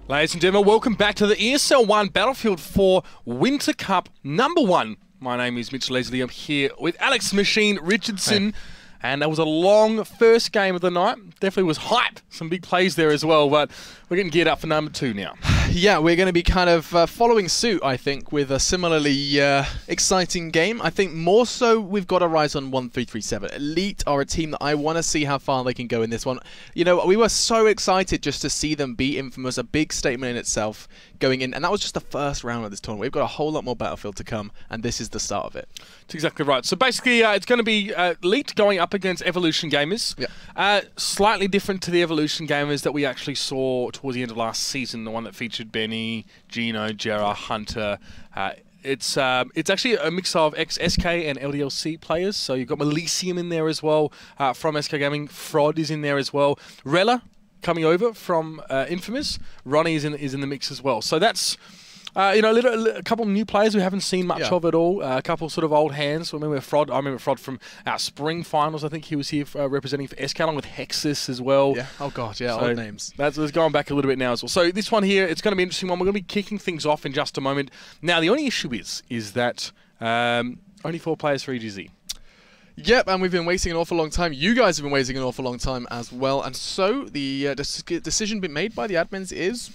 Ladies and gentlemen, welcome back to the ESL One Battlefield 4 Winter Cup #1. My name is Mitch Leslie. I'm here with Alex Machine Richardson. Hey. And that was a long first game of the night. Definitely was hype. Some big plays there as well, but we're getting geared up for #2 now. Yeah, we're going to be kind of following suit, I think, with a similarly exciting game. I think more so we've got our eyes on 1337. Elite are a team that I want to see how far they can go in this one. You know, we were so excited just to see them beat Infamous, a big statement in itself going in, and that was just the first round of this tournament. We've got a whole lot more Battlefield to come, and this is the start of it. That's exactly right. So basically, it's going to be Elite going up against Evolution Gamers. Yeah. Slightly different to the Evolution Gamers that we actually saw towards the end of last season, the one that featured Benny, Gino, Jera, Hunter. It's actually a mix of ex-SK and LDLC players. So you've got Melisium in there as well from SK Gaming. Frod is in there as well. Rella coming over from Infamous. Ronnie is in the mix as well. So that's you know, a couple of new players we haven't seen much of at all. A couple sort of old hands. I remember Frod from our spring finals. I think he was here representing for SK along with Hexus as well. Yeah. Oh god, yeah, so old names. That's going back a little bit now as well. So this one here, it's going to be an interesting one. We're going to be kicking things off in just a moment. Now the only issue is that only 4 players for EGZ. Yep, and we've been waiting an awful long time. You guys have been waiting an awful long time as well. And so the decision been made by the admins is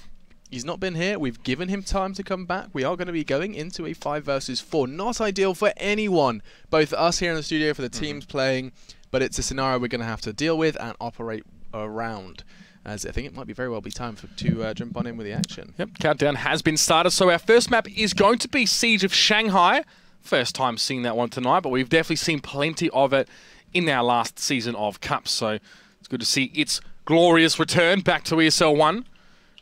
he's not been here. We've given him time to come back. We are going to be going into a 5 versus 4. Not ideal for anyone, both us here in the studio, for the teams playing, but it's a scenario we're going to have to deal with and operate around. As I think it might be very well be time to jump on in with the action. Yep, countdown has been started. So our first map is going to be Siege of Shanghai. First time seeing that one tonight, but we've definitely seen plenty of it in our last season of Cups. So it's good to see its glorious return back to ESL One.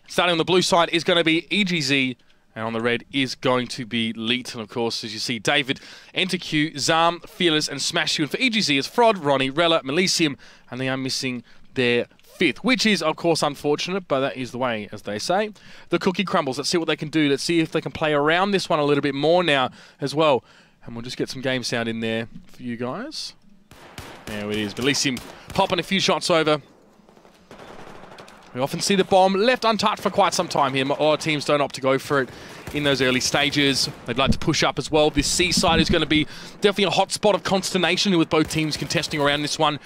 Starting on the blue side is going to be EGZ, and on the red is going to be Elite. And of course, as you see, David, Enter Q, Zam, Fearless, and Smash You. And for EGZ, it's Frod, Ronnie, Rella, Melisium, and they are missing their 5th, which is, of course, unfortunate, but that is the way, as they say. The cookie crumbles. Let's see what they can do. Let's see if they can play around this one a little bit more now as well. And we'll just get some game sound in there for you guys. There it is. Melisium popping a few shots over. We often see the bomb left untouched for quite some time here. A lot of teams don't opt to go for it in those early stages. They'd like to push up as well. This C side is going to be definitely a hot spot of consternation with both teams contesting around this one.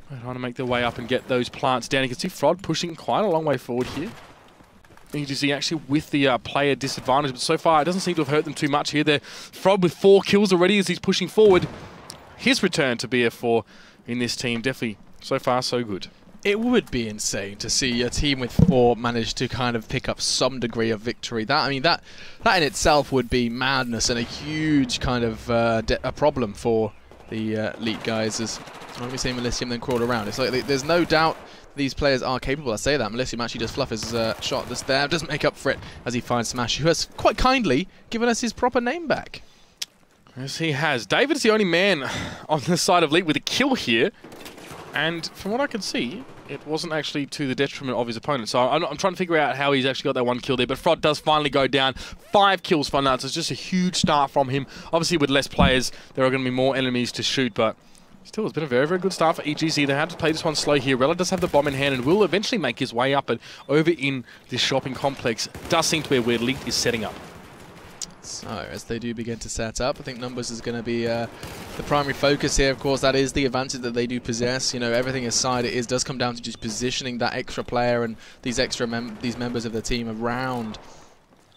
They're trying to make their way up and get those plants down. You can see Frod pushing quite a long way forward here. EGZ actually with the player disadvantage, but so far it doesn't seem to have hurt them too much here. They're Frod with 4 kills already as he's pushing forward. His return to BF4 in this team, definitely so far so good. It would be insane to see a team with 4 manage to kind of pick up some degree of victory. That in itself would be madness and a huge kind of a problem for the Elite guys. As when we see Melisium then crawl around, it's like there's no doubt these players are capable. I say that Melisium actually does fluff his shot just there, doesn't make up for it as he finds Smash, who has quite kindly given us his proper name back. Yes, he has. David's the only man on the side of Elite with a kill here. And from what I can see, it wasn't actually to the detriment of his opponent. So I'm trying to figure out how he's actually got that 1 kill there. But Frod does finally go down. 5 kills for nuts. It's just a huge start from him. Obviously, with less players, there are going to be more enemies to shoot. But still, it's been a very, very good start for EGZ. They had to play this one slow here. Rella does have the bomb in hand and will eventually make his way up. And over in this shopping complex, does seem to be where Elite is setting up. So, as they do begin to set up, I think numbers is going to be the primary focus here. Of course, that is the advantage that they do possess. You know, everything aside, it does come down to just positioning that extra player and these members of the team around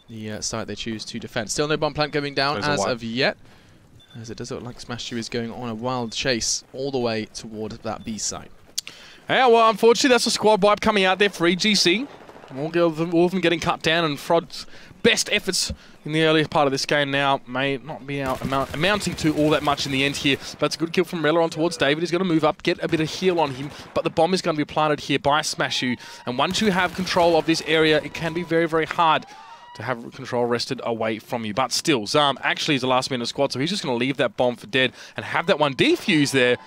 the site they choose to defend. Still no bomb plant going down as of yet, as it does look like Smash 2 is going on a wild chase all the way toward that B site. Yeah, well, unfortunately, that's a squad wipe coming out there for EGC. All of them getting cut down, and Frod's best efforts in the earlier part of this game now may not be amounting to all that much in the end here. But it's a good kill from Rella on towards David. He's going to move up, get a bit of heal on him, but the bomb is going to be planted here by Smash You. And once you have control of this area, it can be very, very hard to have control wrested away from you. But still, Zam actually is the last man in the squad, so he's just going to leave that bomb for dead and have that one defuse there.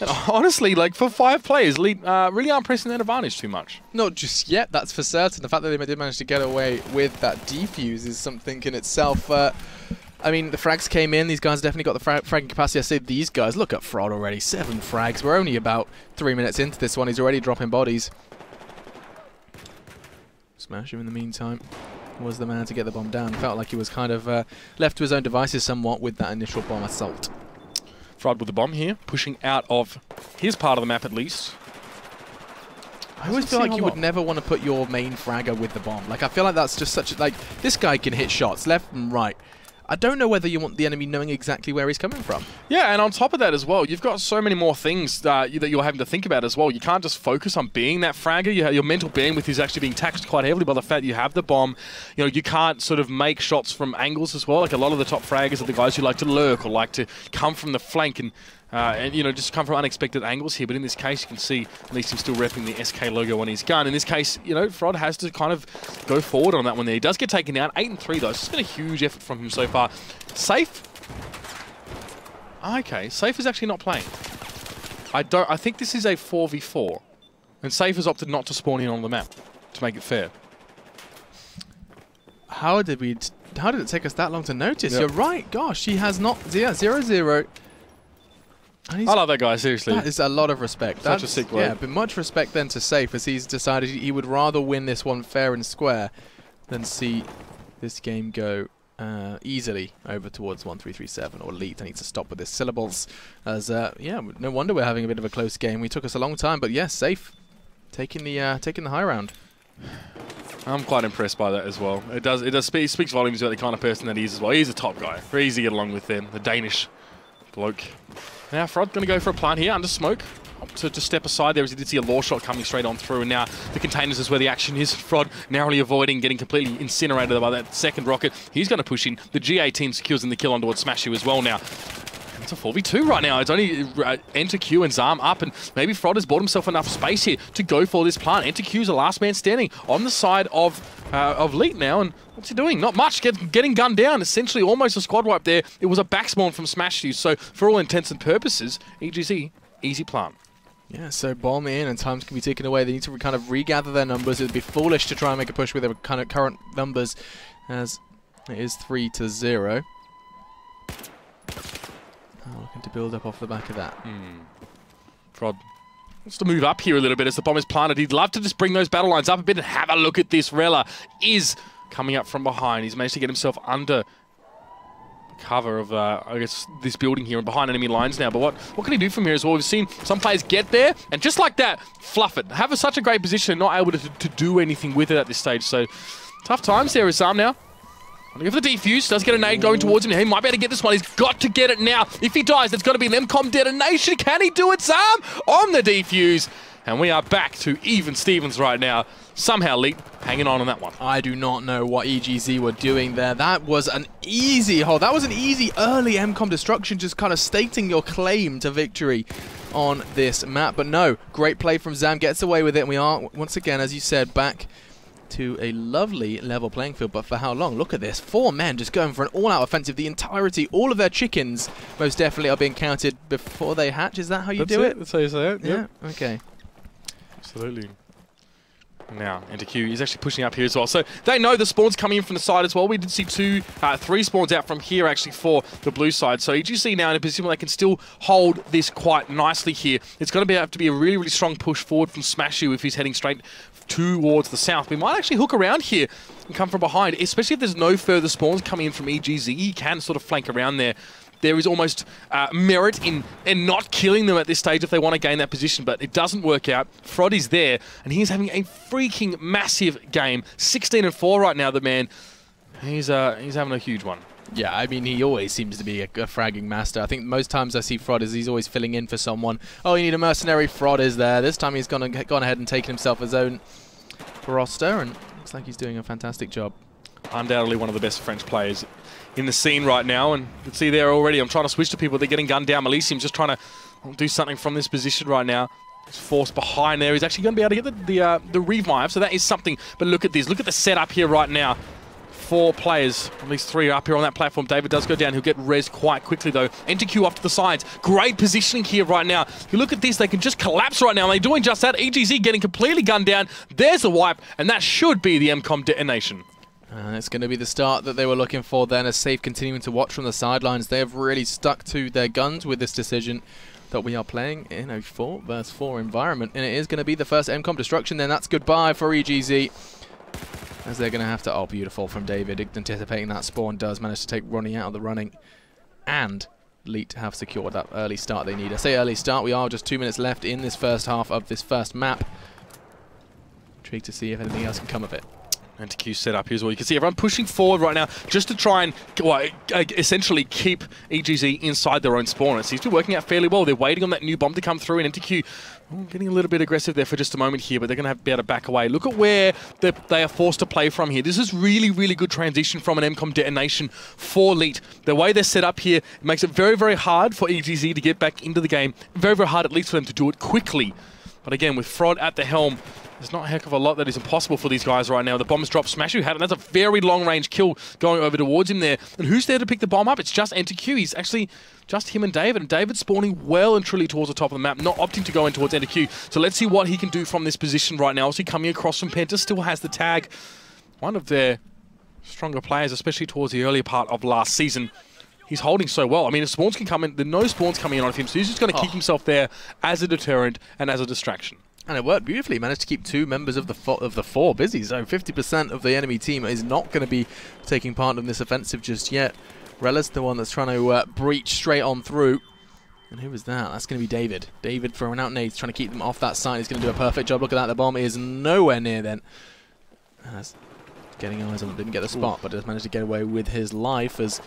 And honestly, like for 5 players, really aren't pressing that advantage too much. Not just yet, that's for certain. The fact that they did manage to get away with that defuse is something in itself. I mean, the frags came in. These guys definitely got the fragging capacity. I say these guys. Look at Frod already. 7 frags. We're only about 3 minutes into this one. He's already dropping bodies. Smash him in the meantime was the man to get the bomb down. Felt like he was kind of left to his own devices somewhat with that initial bomb assault. Frod with the bomb here, pushing out of his part of the map at least. I always feel like you would never want to put your main fragger with the bomb. Like, I feel like that's just such a, like, this guy can hit shots left and right. I don't know whether you want the enemy knowing exactly where he's coming from. Yeah, and on top of that as well, you've got so many more things that you're having to think about as well. You can't just focus on being that fragger. Your mental bandwidth is actually being taxed quite heavily by the fact you have the bomb. You know, you can't sort of make shots from angles as well. Like, a lot of the top fraggers are the guys who like to lurk or like to come from the flank and you know, just come from unexpected angles here. But in this case, you can see at least he's still repping the SK logo on his gun. In this case, you know, Frod has to kind of go forward on that one there. He does get taken down. 8-3 though. So it's been a huge effort from him so far. Safe. Okay, Safe is actually not playing. I think this is a 4v4. And Safe has opted not to spawn in on the map to make it fair. How did it take us that long to notice? Yep. You're right. Gosh, he has not. Yeah, 0-0. I love that guy, seriously. That is a lot of respect. Such a sick word. Yeah, but much respect then to Safe, as he's decided he would rather win this one fair and square than see this game go easily over towards 1-3-3-7 or Elite. I need to stop with this syllables, as yeah, no wonder we're having a bit of a close game. We took us a long time, but yes, Safe taking the high round. I'm quite impressed by that as well. It speaks volumes about the kind of person that he is as well. He's a top guy. Very easy to get along with them. The Danish bloke. Now Frod going to go for a plant here under smoke. To step aside there as he did see a law shot coming straight on through, and now the containers is where the action is. Frod narrowly avoiding getting completely incinerated by that second rocket. He's going to push in. The GA team secures in the kill on towards Smashu as well now. It's a 4v2 right now. It's only Enter Q and Zam up, and maybe Frod has bought himself enough space here to go for this plant. Enter Q's the last man standing on the side of Leet now, and what's he doing? Not much. Getting gunned down. Essentially almost a squad wipe there. It was a back spawn from Smashu, so for all intents and purposes, EGZ, easy plant. Yeah, so bomb in and times can be taken away. They need to kind of regather their numbers. It would be foolish to try and make a push with their kind of current numbers, as it is 3-0. Looking to build up off the back of that. Frod wants to move up here a little bit as the bomb is planted. He'd love to just bring those battle lines up a bit and have a look at this. Rella is coming up from behind. He's managed to get himself under cover of, I guess, this building here and behind enemy lines now. But what can he do from here as well? We've seen some players get there and just like that, fluff it. Have such a great position and not able to do anything with it at this stage. So tough times there is Zam now. Looking for the defuse, does get a nade going towards him. He might be able to get this one. He's got to get it now. If he dies, there's got to be an MCOM detonation. Can he do it, Zam? On the defuse. And we are back to even Stevens right now. Somehow Leet hanging on that one. I do not know what EGZ were doing there. That was an easy hold. That was an easy early MCOM destruction, just kind of stating your claim to victory on this map. But no, great play from Zam. Gets away with it. And we are, once again, as you said, back to a lovely level playing field, but for how long? Look at this. 4 men just going for an all-out offensive. The entirety, all of their chickens most definitely are being counted before they hatch. Is that how you do it? That's how you say it. Yeah, okay. Absolutely. Now, Enter Q is actually pushing up here as well. So they know the spawns coming in from the side as well. We did see 3 spawns out from here actually for the blue side. So EGC now in a position where they can still hold this quite nicely here. It's going to have to be a really, really strong push forward from Smashu if he's heading straight towards the south. We might actually hook around here and come from behind, especially if there's no further spawns coming in from EGZ. He can sort of flank around there. There is almost merit in not killing them at this stage if they want to gain that position, but it doesn't work out. Frod is there, and he's having a freaking massive game. 16-4 right now, the man. He's having a huge one. Yeah, I mean, he always seems to be a fragging master. I think most times I see Frod is he's always filling in for someone. Oh, you need a mercenary. Frod is there. This time he's gone ahead and taken himself his own roster, and looks like he's doing a fantastic job. Undoubtedly one of the best French players in the scene right now, and you can see there already. I'm trying to switch to people. They're getting gunned down. Malisium's just trying to do something from this position right now. He's forced behind there. He's actually going to be able to get the revive, so that is something. But look at this. Look at the setup here right now. 4 players, at least 3 are up here on that platform. David does go down. He'll get res quite quickly, though. Enter Q off to the sides. Great positioning here right now. If you look at this, they can just collapse right now. And they're doing just that. EGZ getting completely gunned down. There's a wipe, and that should be the MCOM detonation. And it's going to be the start that they were looking for then, as Safe continuing to watch from the sidelines. They have really stuck to their guns with this decision that we are playing in a 4-versus-4 environment. And it is going to be the first MCOM destruction, then that's goodbye for EGZ. as they're going to have to... Oh, beautiful from David, anticipating that spawn, does manage to take Ronnie out of the running. And Elite have secured that early start they need. I say early start, we are just 2 minutes left in this first half of this first map. Intrigued to see if anything else can come of it. NTQ set up here as well. You can see everyone pushing forward right now just to try and essentially keep EGZ inside their own spawn. It seems to be working out fairly well. They're waiting on that new bomb to come through, and NTQ getting a little bit aggressive there for just a moment here, but they're going to have to be able to back away. Look at where they are forced to play from here. This is really, really good transition from an MCOM detonation for Elite. The way they're set up here makes it very, very hard for EGZ to get back into the game. Very, very hard at least for them to do it quickly. But again, with Frod at the helm, there's not a heck of a lot that is impossible for these guys right now. The bomb's dropped. Smashu had it. That's a very long-range kill going over towards him there. And who's there to pick the bomb up? It's just NTQ. He's actually just him and David. And David's spawning well and truly towards the top of the map, not opting to go in towards NTQ. So let's see what he can do from this position right now. Obviously coming across from Penta, still has the tag. One of their stronger players, especially towards the earlier part of last season. He's holding so well. I mean, if spawns can come in, there's no spawns coming in on him, so he's just going to keep himself there as a deterrent and as a distraction. And it worked beautifully. He managed to keep 2 members of the four busy. So 50% of the enemy team is not going to be taking part in this offensive just yet. Rella's the one that's trying to breach straight on through. And who was that? That's going to be David. David throwing out nades, trying to keep them off that side. He's going to do a perfect job. Look at that. The bomb is nowhere near then. As getting eyes on him. Didn't get the spot, but just managed to get away with his life as...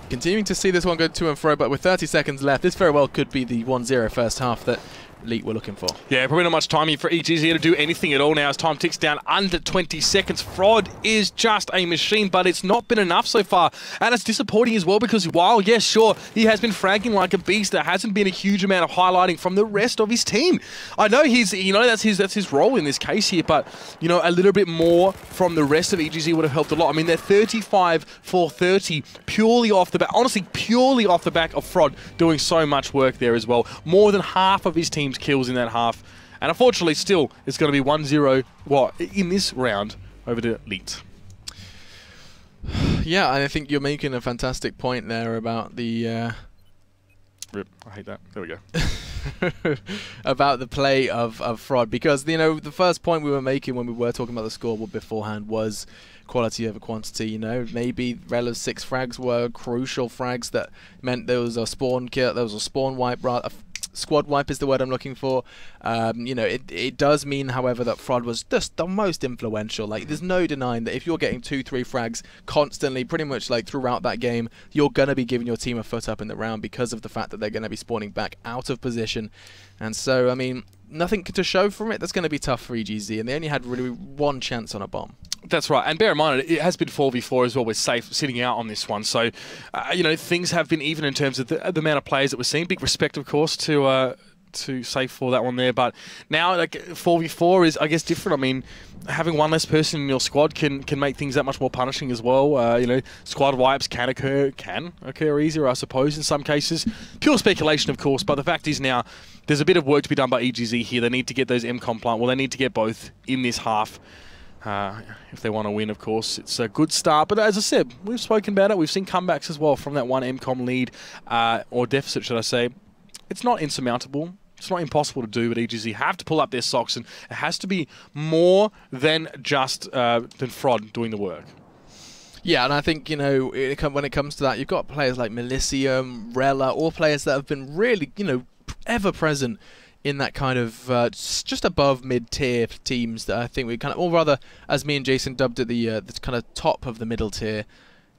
Continuing to see this one go to and fro, but with 30 seconds left, this very well could be the 1-0 first half that Elite were looking for. Yeah, probably not much time here for EGZ to do anything at all now as time ticks down under 20 seconds. Frod is just a machine, but it's not been enough so far. And it's disappointing as well because while, yes, sure, he has been fragging like a beast, there hasn't been a huge amount of highlighting from the rest of his team. I know he's, that's his role in this case here, but, a little bit more from the rest of EGZ would have helped a lot. I mean, they're 35 for 30 purely off the back, honestly, purely off the back of Frod doing so much work there as well. More than half of his team's kills in that half. And unfortunately, still, it's going to be 1-0, in this round over to Elite. Yeah, I think you're making a fantastic point there about the... Rip, I hate that. There we go. About the play of Frod, because, the first point we were making when we were talking about the scoreboard beforehand was quality over quantity. Maybe Rella's 6 frags were crucial frags that meant there was a spawn kill, there was a spawn wipe, rather. Squad wipe is the word I'm looking for. It does mean, however, that Frod was just the most influential. Like, there's no denying that if you're getting 2-3 frags constantly, pretty much like throughout that game, you're going to be giving your team a foot up in the round because of the fact that they're going to be spawning back out of position. And so, I mean, nothing to show from it. That's going to be tough for EGZ, and they only had really 1 chance on a bomb. That's right, and bear in mind, it has been 4v4 as well. We're safe sitting out on this one, so things have been even in terms of the amount of players that we're seeing. Big respect, of course, to Safe for that one there, but now like 4v4 is, I guess, different. I mean, having 1 less person in your squad can make things that much more punishing as well. Squad wipes can occur easier, I suppose, in some cases. Pure speculation, of course, but the fact is now there's a bit of work to be done by EGZ here. They need to get those MCOM plant. Well, they need to get both in this half. If they want to win, of course, it's a good start. But as I said, we've spoken about it. We've seen comebacks as well from that 1 MCOM lead, or deficit, should I say. It's not insurmountable. It's not impossible to do, but EGZ have to pull up their socks, and it has to be more than just than Frod doing the work. Yeah, and I think, when it comes to that, you've got players like Melicium, Rella, all players that have been really, ever present in that kind of just above mid-tier teams that I think we kind of, or rather, as me and Jason dubbed it, the kind of top of the middle tier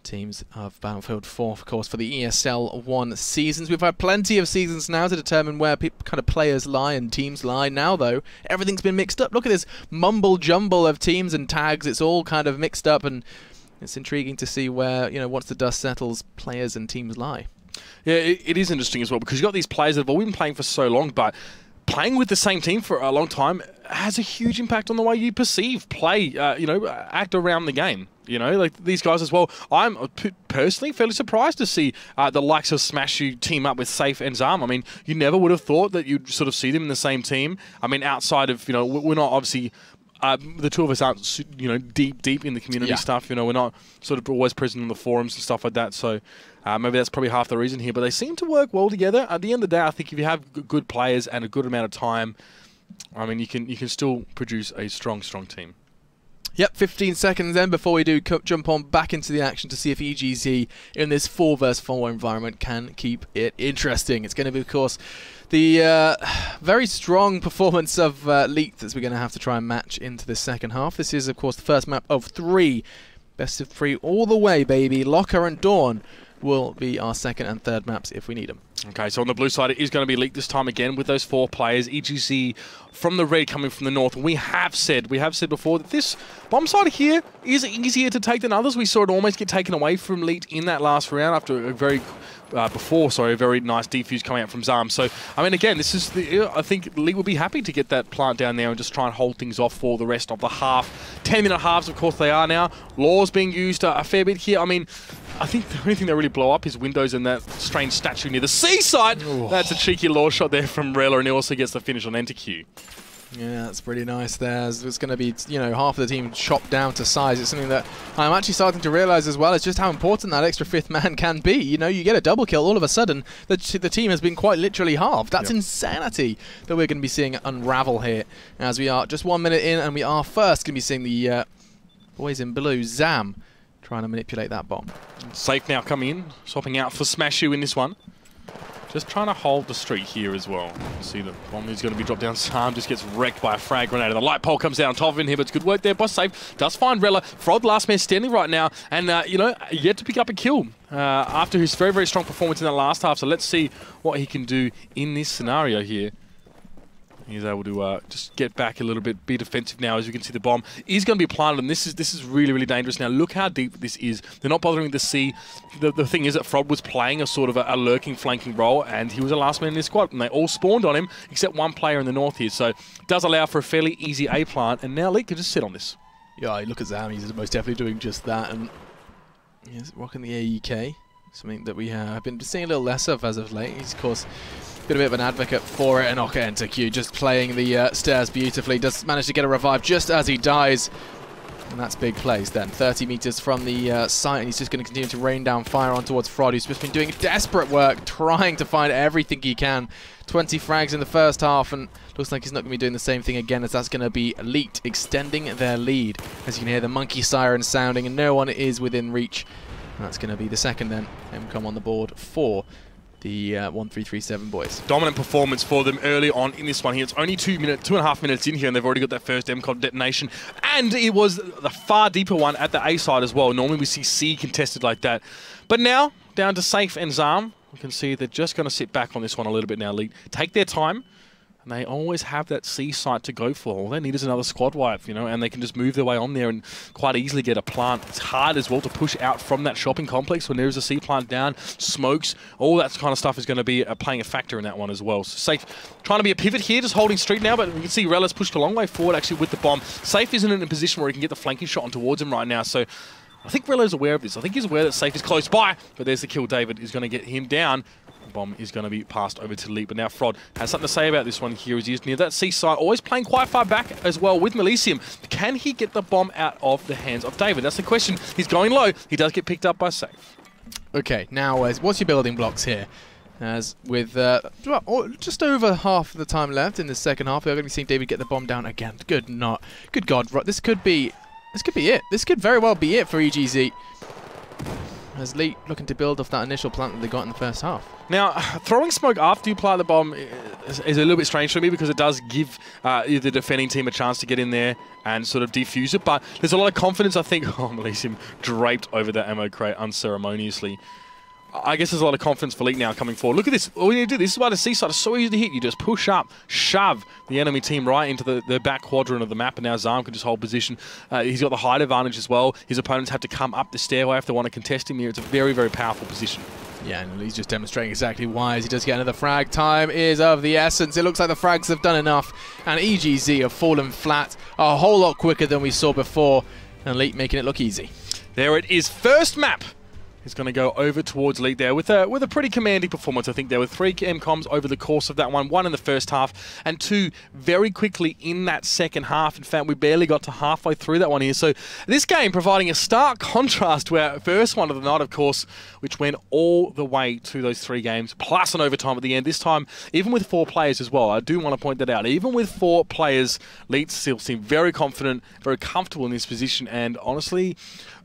teams of Battlefield 4, of course, for the ESL One seasons. We've had plenty of seasons now to determine where kind of players lie and teams lie. Now, though, everything's been mixed up. Look at this mumble-jumble of teams and tags. It's all kind of mixed up, and it's intriguing to see where, once the dust settles, players and teams lie. Yeah, it is interesting as well, because you've got these players that have all been playing for so long, but playing with the same team for a long time has a huge impact on the way you perceive, play, act around the game. Like these guys as well. I'm personally fairly surprised to see the likes of Smashu team up with Safe and Zarm. I mean, you never would have thought that you'd sort of see them in the same team. I mean, outside of, we're not obviously... the two of us aren't, deep in the community stuff. We're not sort of always present on the forums and stuff like that. So maybe that's probably half the reason here. But they seem to work well together. At the end of the day, I think if you have good players and a good amount of time, I mean, you can still produce a strong team. Yep, 15 seconds then before we do jump on back into the action to see if EGZ in this 4 vs 4 environment can keep it interesting. It's going to be, of course, the very strong performance of Leak that we're going to have to try and match into the second half. This is, of course, the first map of 3. Best of 3 all the way, baby. Locker and Dawn will be our second and third maps if we need them. Okay, so on the blue side, it is going to be Leak this time again with those 4 players. EGZ from the red coming from the north. We have said before that this bomb side here is easier to take than others. We saw it almost get taken away from Leak in that last round after a very very nice defuse coming out from Zarm. So, I mean, again, this is I think League will be happy to get that plant down there and just try and hold things off for the rest of the half. 10-minute halves, of course, they are now. Law's being used a fair bit here. I mean, I think the only thing that really blow up is windows and that strange statue near the seaside. Ooh. That's a cheeky Law shot there from Rella, and he also gets the finish on Enter Q. Yeah, that's pretty nice there. It's going to be, you know, half of the team chopped down to size. It's something that I'm actually starting to realise as well is just how important that extra 5th man can be. You know, you get a double kill, all of a sudden the team has been quite literally halved. That's insanity that we're going to be seeing unravel here as we are just 1 minute in, and we are first going to be seeing the boys in blue, Zam, trying to manipulate that bomb. Safe now coming in, swapping out for Smashu in this one. Just trying to hold the streak here as well. See the bomb is going to be dropped down. Sam just gets wrecked by a frag grenade. The light pole comes down on top of him here, but it's good work there by Safe. Does find Rella. Frod last man standing right now, and you know, yet to pick up a kill after his very, very strong performance in that last half. So let's see what he can do in this scenario here. He's able to just get back a little bit, be defensive now. As you can see, the bomb is going to be planted, and this is really, really dangerous. Now, look how deep this is. They're not bothering to see. The thing is that Frod was playing a sort of a lurking, flanking role, and he was the last man in this squad, and they all spawned on him, except one player in the north here. So, it does allow for a fairly easy A plant, and now Leak can just sit on this. Yeah, look at Zam. He's most definitely doing just that, and he's rocking the AEK, something that we have been seeing a little less of as of late. He's, of course, been a bit of an advocate for it, and okay, Enter Q just playing the stairs beautifully. Does manage to get a revive just as he dies. And that's big plays then. 30 meters from the site, and he's just going to continue to rain down fire on towards Frod, who's just been doing desperate work, trying to find everything he can. 20 frags in the first half, and looks like he's not going to be doing the same thing again, as that's going to be Leaked extending their lead. As you can hear the monkey siren sounding, and no one is within reach. And that's going to be the second then. MCOM on the board for the 1337 boys. Dominant performance for them early on in this one here. It's only 2.5 minutes in here, and they've already got that first MCOM detonation. And it was the far deeper one at the A side as well. Normally we see C contested like that. But now, down to Safe and Zarm. We can see they're just going to sit back on this one a little bit now, League. Take their time. And they always have that C site to go for. All they need is another squad wipe, you know, and they can just move their way on there and quite easily get a plant. It's hard as well to push out from that shopping complex when there is a C plant down, smokes, all that kind of stuff is going to be playing a factor in that one as well. So Safe trying to be a pivot here, just holding street now, but you can see Rella's pushed a long way forward actually with the bomb. Safe isn't in a position where he can get the flanking shot on towards him right now, so I think Rella's aware of this. I think he's aware that Safe is close by, but there's the kill. David is going to get him down. Bomb is going to be passed over to Leap, but now Frod has something to say about this one here as he is near that seaside, always playing quite far back as well with Melisium. Can he get the bomb out of the hands of David? That's the question. He's going low. He does get picked up by Safe. Okay, now what's your building blocks here? As with just over half the time left in the second half, we're going to be seeing David get the bomb down again. Good God, this could be it. This could very well be it for EGZ. As Lee looking to build off that initial plant that they got in the first half. Now, throwing smoke after you plant the bomb is a little bit strange for me because it does give the defending team a chance to get in there and sort of defuse it. But there's a lot of confidence, I think. Oh, Melisium draped over that ammo crate unceremoniously. I guess there's a lot of confidence for Leak now coming forward. Look at this. All you need to do, this is why the seaside is so easy to hit. You just push up, shove the enemy team right into the back quadrant of the map, and now Zarm can just hold position. He's got the height advantage as well. His opponents have to come up the stairway if they want to contest him here. It's a very, very powerful position. Yeah, and he's just demonstrating exactly why as he does get another frag. Time is of the essence. It looks like the frags have done enough, and EGZ have fallen flat a whole lot quicker than we saw before, and Leak making it look easy. There it is. First map is going to go over towards lead there with a pretty commanding performance. I think there were 3 MCOMs over the course of that one in the first half and 2 very quickly in that second half. In fact, we barely got to halfway through that one here. So this game providing a stark contrast to our first one of the night, of course, which went all the way to those 3 games, plus an overtime at the end. This time, even with 4 players as well, I do want to point that out. Even with 4 players, Leeds still seem very confident, very comfortable in this position, and honestly,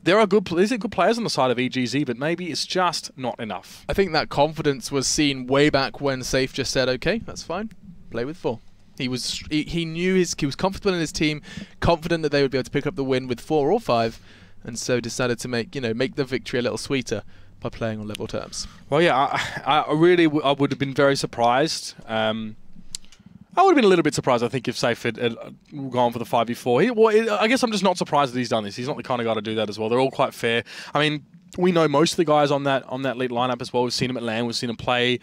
there are good players on the side of EGZ, but maybe it's just not enough. I think that confidence was seen way back when Safe just said, "Okay, that's fine, play with 4." He knew he was comfortable in his team, confident that they would be able to pick up the win with 4 or 5, and so decided to make the victory a little sweeter by playing on level terms. Well, yeah, I would have been very surprised. I would have been a little bit surprised, I think, if Safe had gone for the 5v4. I guess I'm just not surprised that he's done this. He's not the kind of guy to do that as well. They're all quite fair. I mean, we know most of the guys on that elite lineup as well. We've seen him at LAN. We've seen him play.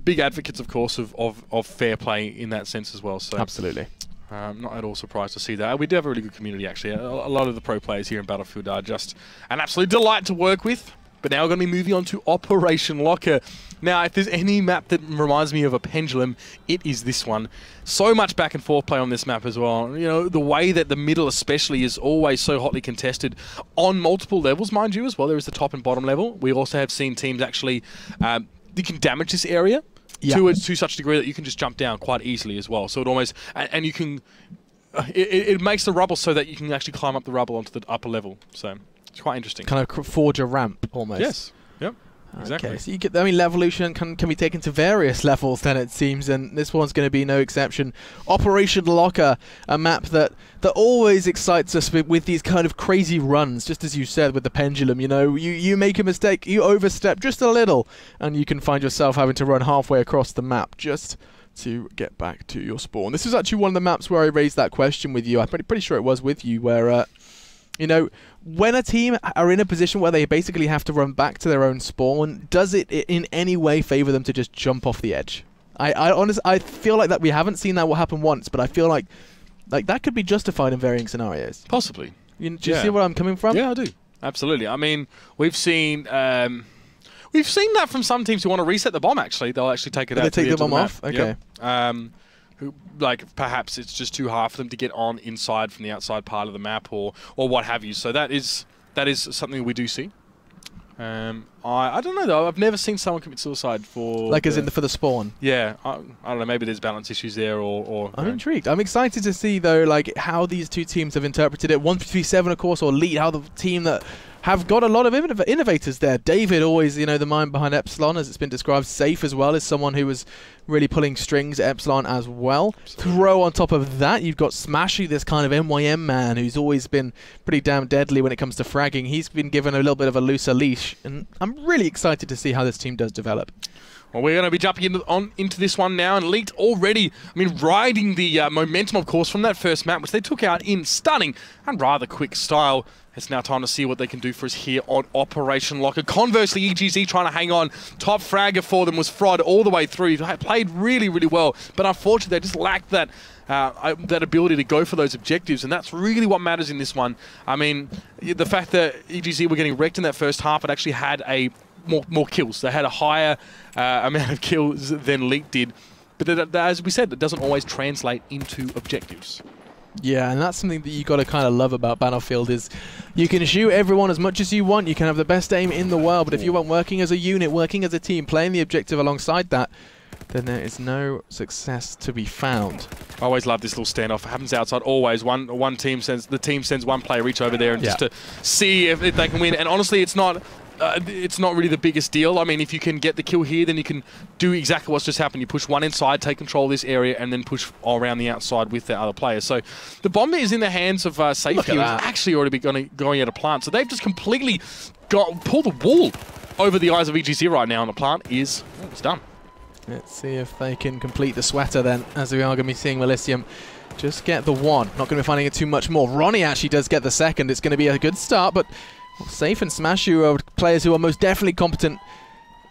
Big advocates, of course, of fair play in that sense as well. So absolutely. Not at all surprised to see that. We do have a really good community, actually. A lot of the pro players here in Battlefield are just an absolute delight to work with. But now we're going to be moving on to Operation Locker. Now, if there's any map that reminds me of a pendulum, it is this one. So much back and forth play on this map as well. You know, the way that the middle especially is always so hotly contested on multiple levels, mind you, as well. There is the top and bottom level. We also have seen teams actually, you can damage this area to such a degree that you can just jump down quite easily as well. So it almost, and you can, it makes the rubble so that you can actually climb up the rubble onto the upper level. So it's quite interesting. Kind of forge a ramp, almost. Yes. Yep. Exactly. Okay, so you get, I mean, Levolution can be taken to various levels then, it seems, and this one's going to be no exception. Operation Locker, a map that always excites us with these kind of crazy runs, just as you said with the pendulum. You know, you make a mistake, you overstep just a little, and you can find yourself having to run halfway across the map just to get back to your spawn. This is actually one of the maps where I raised that question with you. I'm pretty sure it was with you, where you know, when a team are in a position where they basically have to run back to their own spawn, does it in any way favor them to just jump off the edge? I honestly, I feel like that we haven't seen that happen once, but I feel like that could be justified in varying scenarios. Possibly. Do you see where I'm coming from? Yeah, I do. Absolutely. I mean, we've seen that from some teams who want to reset the bomb. Actually, they'll actually take it out. They take the bomb off. Okay. Yep. Like perhaps it's just too hard for them to get on inside from the outside part of the map or what have you. So that is something we do see. I don't know though. I've never seen someone commit suicide for for the spawn. Yeah, I don't know. Maybe there's balance issues there or I'm intrigued. I'm excited to see though, like how these two teams have interpreted it. 1v7, of course, or Lead. How the team that have got a lot of innovators there. David, always, you know, the mind behind Epsilon, as it's been described. Safe as well, is someone who was really pulling strings at Epsilon as well. Absolutely. Throw on top of that, you've got Smashy, this kind of MYM man who's always been pretty damn deadly when it comes to fragging. He's been given a little bit of a looser leash, and I'm really excited to see how this team does develop. Well, we're going to be jumping into this one now, and Elite already, I mean, riding the momentum, of course, from that first map, which they took out in stunning and rather quick style. It's now time to see what they can do for us here on Operation Locker. Conversely, EGZ trying to hang on. Top fragger for them was Frod all the way through. He played really, really well, but unfortunately, they just lacked that ability to go for those objectives, and that's really what matters in this one. I mean, the fact that EGZ were getting wrecked in that first half, it actually had more kills. They had a higher amount of kills than Leak did, but as we said, it doesn't always translate into objectives. Yeah, and that's something that you got to kind of love about Battlefield is you can shoot everyone as much as you want, you can have the best aim in the world, but if you aren't working as a unit, working as a team, playing the objective alongside that, then there is no success to be found. I always love this little standoff. It happens outside always. One team sends one player each over there and just to see if they can win. And honestly, it's not really the biggest deal. I mean, if you can get the kill here, then you can do exactly what's just happened. You push one inside, take control of this area, and then push all around the outside with the other players. So the bomb is in the hands of Safe. He was actually already going at a plant. So they've just completely pulled the wool over the eyes of EGZ right now, and the plant it's done. Let's see if they can complete the sweater then, as we are going to be seeing Melicium just get the one. Not going to be finding it too much more. Ronnie actually does get the second. It's going to be a good start, but Safe and Smashu are players who are most definitely competent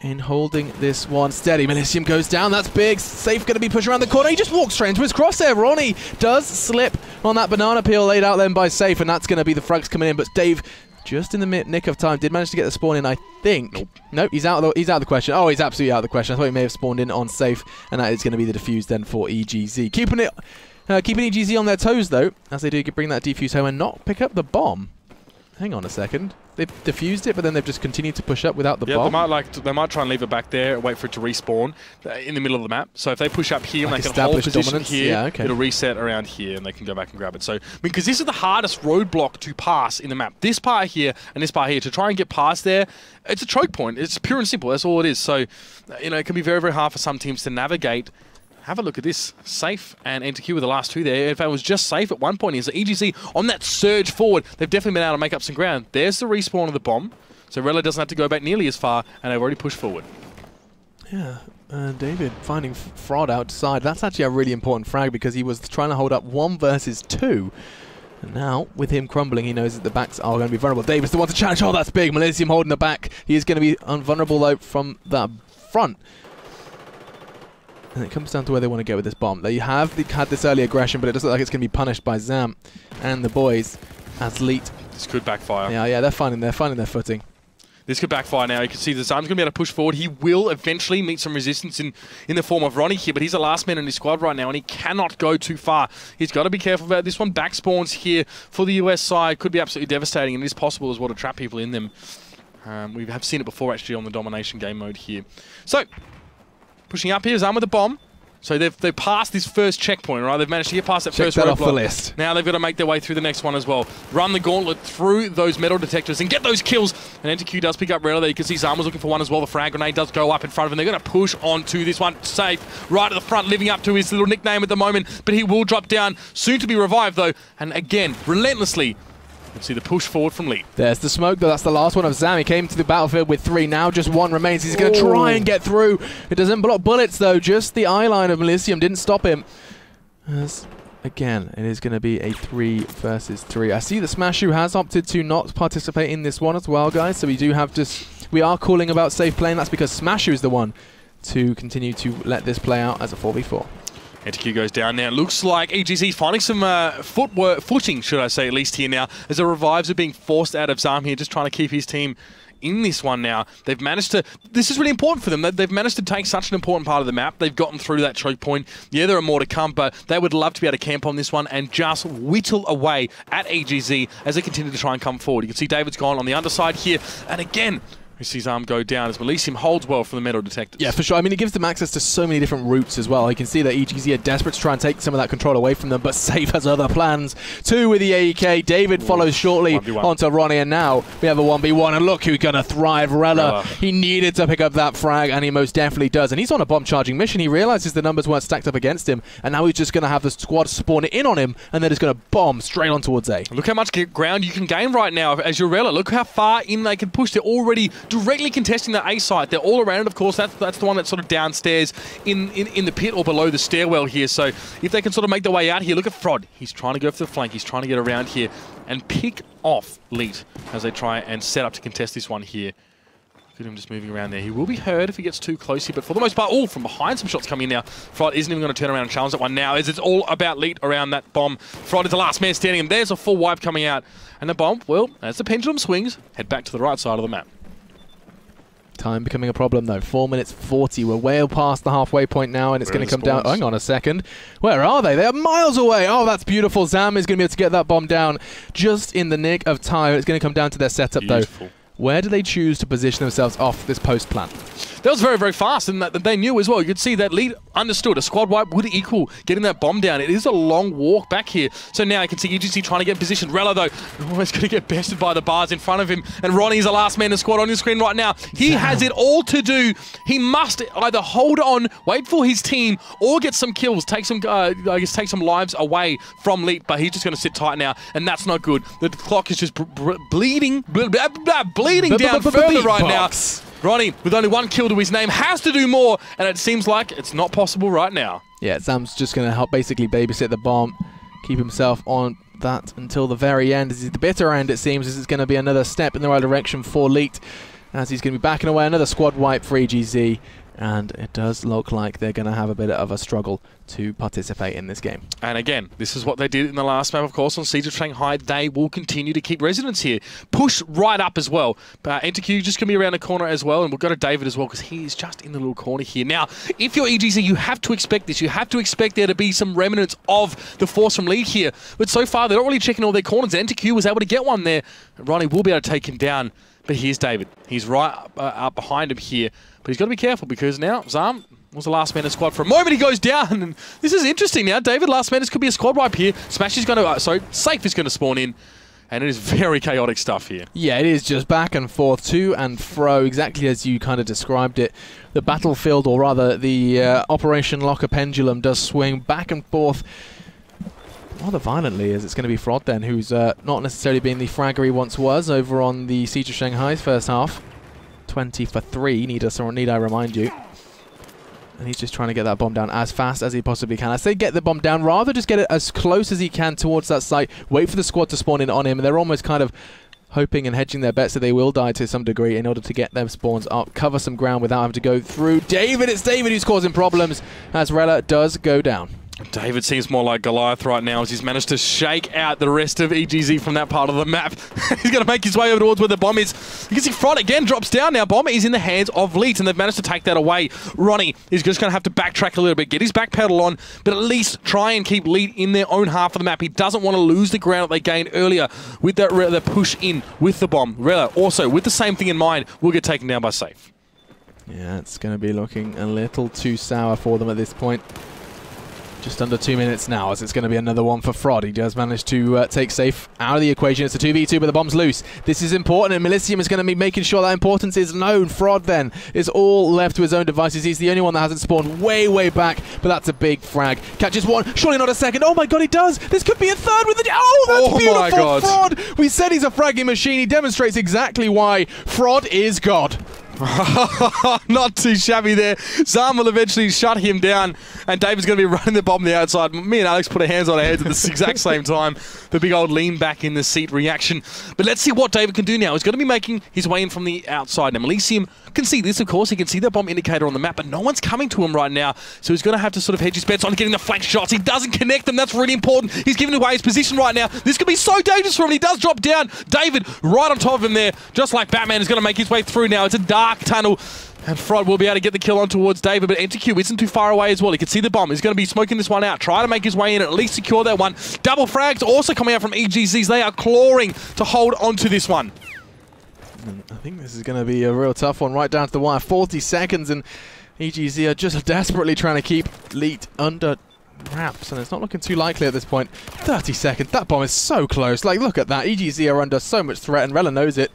in holding this one steady. Melicium goes down. That's big. Safe going to be pushed around the corner. He just walks straight into his crosshair. Ronnie does slip on that banana peel laid out then by Safe, and that's going to be the frags coming in, but Dave just in the nick of time. Did manage to get the spawn in, I think. Nope. Nope, he's out of the question. Oh, he's absolutely out of the question. I thought he may have spawned in on safe, and that is going to be the defuse then for EGZ. Keeping EGZ on their toes, though, as they do bring that defuse home and not pick up the bomb. Hang on a second. They've defused it, but then they've just continued to push up without the bomb. They might try and leave it back there, wait for it to respawn in the middle of the map. So if they push up here, like and they can hold position dominance here, it'll reset around here, and they can go back and grab it. So, because this is the hardest roadblock to pass in the map. This part here and this part here, to try and get past there, it's a choke point. It's pure and simple. That's all it is. So, it can be very, very hard for some teams to navigate. Have a look at this. Safe and enter Q with the last two there. If I was just safe at one point, is the EGZ on that surge forward. They've definitely been able to make up some ground. There's the respawn of the bomb. So Rella doesn't have to go back nearly as far, and they've already pushed forward. Yeah, David finding Fraud outside. That's actually a really important frag because he was trying to hold up 1 versus 2. And now, with him crumbling, he knows that the backs are going to be vulnerable. David's the one to challenge. Oh, that's big. Malicium holding the back. He is going to be invulnerable, though, from the front. And it comes down to where they want to go with this bomb. They have had this early aggression, but it doesn't look like it's going to be punished by Zam and the boys as Leet. This could backfire. Yeah, they're finding their footing. This could backfire now. You can see that Zam's going to be able to push forward. He will eventually meet some resistance in the form of Ronnie here, but he's the last man in his squad right now, and he cannot go too far. He's got to be careful about this one. Back spawns here for the US side could be absolutely devastating, and it is possible as well to trap people in them. We have seen it before, actually, on the domination game mode here. So, pushing up here, Zam with the bomb. So they've passed this first checkpoint, right? They've managed to get past that first roadblock. Off the list. Now they've got to make their way through the next one as well. Run the gauntlet through those metal detectors and get those kills. And NTQ does pick up Rella there. You can see Zam was looking for one as well. The frag grenade does go up in front of him. They're going to push onto this one. Safe, right at the front, living up to his little nickname at the moment. But he will drop down, soon to be revived though. And again, relentlessly, you can see the push forward from Lee. There's the smoke, though. That's the last one of Zam. He came to the battlefield with 3. Now just 1 remains. He's going to try and get through. It doesn't block bullets, though. Just the eye line of Malicium didn't stop him. As, again, it is going to be a 3 versus 3. I see that Smashu has opted to not participate in this one as well, guys. So we are calling about safe playing. That's because Smashu is the one to continue to let this play out as a 4v4. NTQ goes down now. Looks like EGZ finding some footing, should I say, at least here now, as the revives are being forced out of Zam here, just trying to keep his team in this one now. They've managed to... This is really important for them. They've managed to take such an important part of the map. They've gotten through that choke point. Yeah, there are more to come, but they would love to be able to camp on this one and just whittle away at EGZ as they continue to try and come forward. You can see David's gone on the underside here, and again... We see Zam go down as Malicium holds well from the metal detectors. Yeah, for sure. I mean, it gives them access to so many different routes as well. You can see that EGZ are desperate to try and take some of that control away from them, but Safe has other plans. 2 with the AEK. David follows shortly 1v1. onto Ronnie, and now we have a 1v1. And look who's going to thrive, Rella. He needed to pick up that frag, and he most definitely does. And he's on a bomb-charging mission. He realizes the numbers weren't stacked up against him, and now he's just going to have the squad spawn in on him, and then he's going to bomb straight on towards A. Look how much ground you can gain right now as your Rella. Look how far in they can push. They're already directly contesting the A site. They're all around it, of course. That's the one that's sort of downstairs in the pit or below the stairwell here. So if they can sort of make their way out here, look at Frod. He's trying to go for the flank. He's trying to get around here and pick off Leet as they try and set up to contest this one here. Look at him just moving around there. He will be heard if he gets too close here, but for the most part, from behind, some shots coming in now. Frod isn't even going to turn around and challenge that one now, as it's all about Leet around that bomb. Frod is the last man standing, and there's a full wipe coming out. And the bomb, well, as the pendulum swings, head back to the right side of the map. Time becoming a problem, though. 4 minutes 40. We're way past the halfway point now, and it's going to come down. Hang on a second. Where are they? They are miles away. Oh, that's beautiful. Zam is going to be able to get that bomb down just in the nick of time. It's going to come down to their setup, though. Where do they choose to position themselves off this post plan? That was very, very fast, and that they knew as well. You could see that Lead understood. A squad wipe would equal getting that bomb down. It is a long walk back here. So now you can see EGZ trying to get positioned. Rella, though, almost going to get bested by the bars in front of him. And Ronnie's the last man in the squad on your screen right now. He has it all to do. He must either hold on, wait for his team, or get some kills, take some, take some lives away from Lead. But he's just going to sit tight now, and that's not good. The clock is just bleeding down further right now. Ronnie, with only 1 kill to his name, has to do more, and it seems like it's not possible right now. Yeah, Zam's just going to help basically babysit the bomb, keep himself on that until the very end. This is the bitter end, it seems, as it's going to be another step in the right direction for Leet, as he's going to be backing away. Another squad wipe for EGZ, And it does look like they're going to have a bit of a struggle to participate in this game. And again, this is what they did in the last map, of course, on Siege of Shanghai. They will continue to keep residents here. Push right up as well. Enter-Q just going to be around the corner as well, and we'll go to David as well, because he is just in the little corner here. Now, if you're EGZ, you have to expect this. You have to expect there to be some remnants of the force from League here. But so far, they're not really checking all their corners. Enter-Q was able to get one there. Ronnie will be able to take him down. But here's David. He's right up behind him here. But he's got to be careful, because now Zam was the last man in the squad. For a moment, he goes down. And this is interesting now. David, last man, this could be a squad wipe here. Smash is going to... Safe is going to spawn in. And it is very chaotic stuff here. Yeah, it is just back and forth, to and fro, exactly as you kind of described it. The battlefield, or rather the Operation Locker pendulum, does swing back and forth rather violently, as it's going to be Frod then, who's not necessarily being the fragger he once was over on the Siege of Shanghai's first half. 20 for 3, need I remind you. And he's just trying to get that bomb down as fast as he possibly can. I say get the bomb down, rather just get it as close as he can towards that site, wait for the squad to spawn in on him, and they're almost kind of hoping and hedging their bets that they will die to some degree in order to get their spawns up, cover some ground without having to go through David. It's David who's causing problems as Rella does go down. David seems more like Goliath right now, as he's managed to shake out the rest of EGZ from that part of the map. He's going to make his way over towards where the bomb is. You can see Frod again drops down now. Bomb is in the hands of Leet, and they've managed to take that away. Ronnie is just going to have to backtrack a little bit, get his back pedal on, but at least try and keep Leet in their own half of the map. He doesn't want to lose the ground that they gained earlier with that the push in with the bomb. Rella also, with the same thing in mind, will get taken down by Safe. Yeah, it's going to be looking a little too sour for them at this point. Just under 2 minutes now, as it's going to be another one for Frod. He does manage to take Safe out of the equation. It's a 2v2, but the bomb's loose. This is important, and Melisium is going to be making sure that importance is known. Frod, then, is all left to his own devices. He's the only one that hasn't spawned way back, but that's a big frag. Catches one, surely not a second. Oh my god, he does! This could be a third with the... Oh, that's beautiful! My god. Frod! We said he's a fragging machine. He demonstrates exactly why. Frod is God. Not too shabby there. Zam will eventually shut him down, and David's going to be running the bomb the outside. Me and Alex put our hands on our heads at the exact same time. The big old lean back in the seat reaction. But let's see what David can do now. He's going to be making his way in from the outside. Now, Melisium can see this, of course. He can see the bomb indicator on the map, but no one's coming to him right now. So he's going to have to sort of hedge his bets on getting the flank shots. He doesn't connect them. That's really important. He's giving away his position right now. This could be so dangerous for him. He does drop down. David right on top of him there, just like Batman, is going to make his way through now. It's a dark tunnel. And Frod will be able to get the kill on towards David, but Enter-Q isn't too far away as well. He can see the bomb. He's going to be smoking this one out. Try to make his way in and at least secure that one. Double frags also coming out from EGZs. They are clawing to hold on to this one. I think this is going to be a real tough one right down to the wire. 40 seconds, and EGZ are just desperately trying to keep Leet under wraps, and it's not looking too likely at this point. 30 seconds. That bomb is so close. Like, look at that. EGZ are under so much threat, and Rella knows it,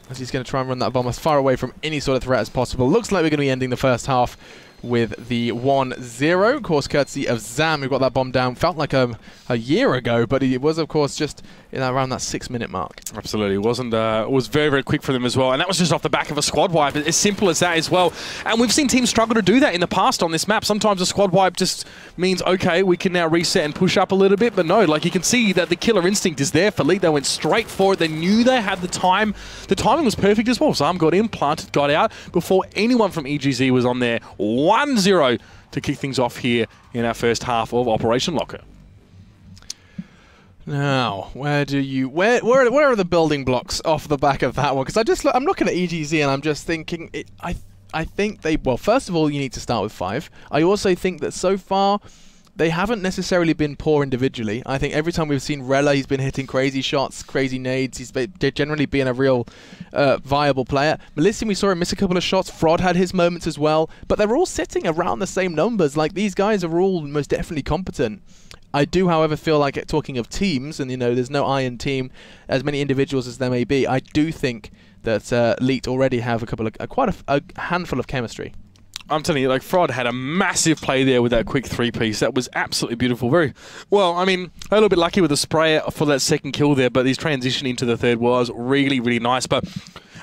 as he's going to try and run that bomb as far away from any sort of threat as possible. Looks like we're going to be ending the first half with the 1-0. Of course, courtesy of Zam, who got that bomb down. Felt like a year ago, but it was, of course, just around that 6-minute mark. Absolutely. It was very quick for them as well. And that was just off the back of a squad wipe. As simple as that as well. And we've seen teams struggle to do that in the past on this map. Sometimes a squad wipe just means, okay, we can now reset and push up a little bit. But no, like you can see that the killer instinct is there for Leet. They went straight for it. They knew they had the time. The timing was perfect as well. Zam got in, planted, got out before anyone from EGZ was on there. 1-0 to kick things off here in our first half of Operation Locker. Now, where are the building blocks off the back of that one? Because I'm looking at EGZ and I'm just thinking, I think well, first of all, you need to start with 5. I also think that so far, they haven't necessarily been poor individually. I think every time we've seen Rella, he's been hitting crazy shots, crazy nades. He's generally been a real viable player. Melisium, we saw him miss a couple of shots. Frod had his moments as well. But they're all sitting around the same numbers. Like, these guys are all most definitely competent. I do, however, feel like, talking of teams, and, you know, there's no iron team, as many individuals as there may be, I do think that Leet already have quite a handful of chemistry. I'm telling you, like, Frod had a massive play there with that quick 3-piece. That was absolutely beautiful. Very well, I mean, a little bit lucky with the spray for that second kill there, but his transition into the third was really nice. But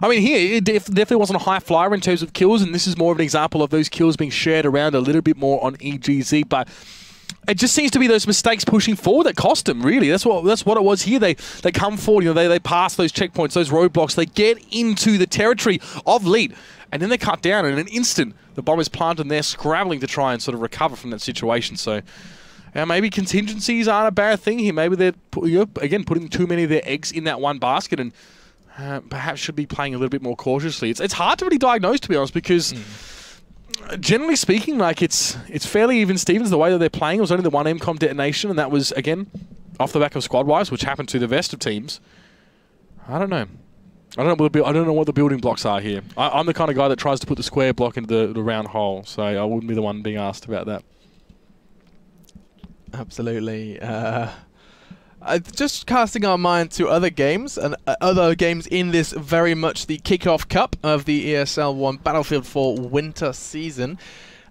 I mean, here, it definitely wasn't a high flyer in terms of kills, and this is more of an example of those kills being shared around a little bit more on EGZ. But it just seems to be those mistakes pushing forward that cost them, really. That's what it was here. They come forward, you know, they pass those checkpoints, those roadblocks, they get into the territory of Leet, and then they cut down, and in an instant, the bomb is planted, and they're scrabbling to try and sort of recover from that situation. So, maybe contingencies aren't a bad thing here. Maybe they're, again, putting too many of their eggs in that one basket, and perhaps should be playing a little bit more cautiously. It's hard to really diagnose, to be honest, because... Generally speaking, like it's fairly even Stevens the way that they're playing. It was only the one MCOM detonation, and that was again off the back of squad wise, which happened to the best of teams. I don't know. I don't know what the building blocks are here. I'm the kind of guy that tries to put the square block into the round hole, so I wouldn't be the one being asked about that. Absolutely. Just casting our mind to other games, and other games in this very much the kickoff cup of the ESL One Battlefield 4 winter season.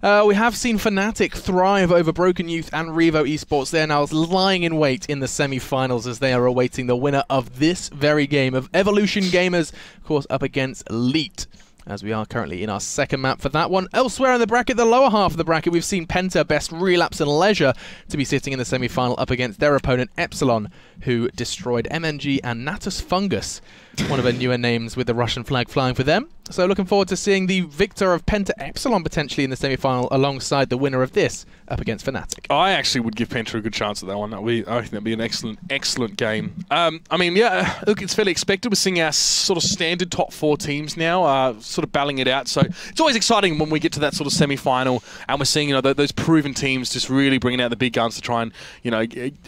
We have seen Fnatic thrive over Broken Youth and Revo Esports. They're now lying in wait in the semi-finals as they are awaiting the winner of this very game of Evolution Gamers, of course, up against Leet, as we are currently in our second map for that one. Elsewhere in the bracket, the lower half of the bracket, we've seen Penta, Best Relapse and Leisure to be sitting in the semi-final up against their opponent Epsilon, who destroyed MNG and Natus Fungus, one of the newer names with the Russian flag flying for them. So looking forward to seeing the victor of Penta Epsilon potentially in the semi-final alongside the winner of this up against Fnatic. I actually would give Penta a good chance at that one. I think that'd be an excellent game. I mean, yeah, look, it's fairly expected. We're seeing our sort of standard top 4 teams now sort of battling it out. So it's always exciting when we get to that sort of semi-final and we're seeing, you know, those proven teams just really bringing out the big guns to try and, you know,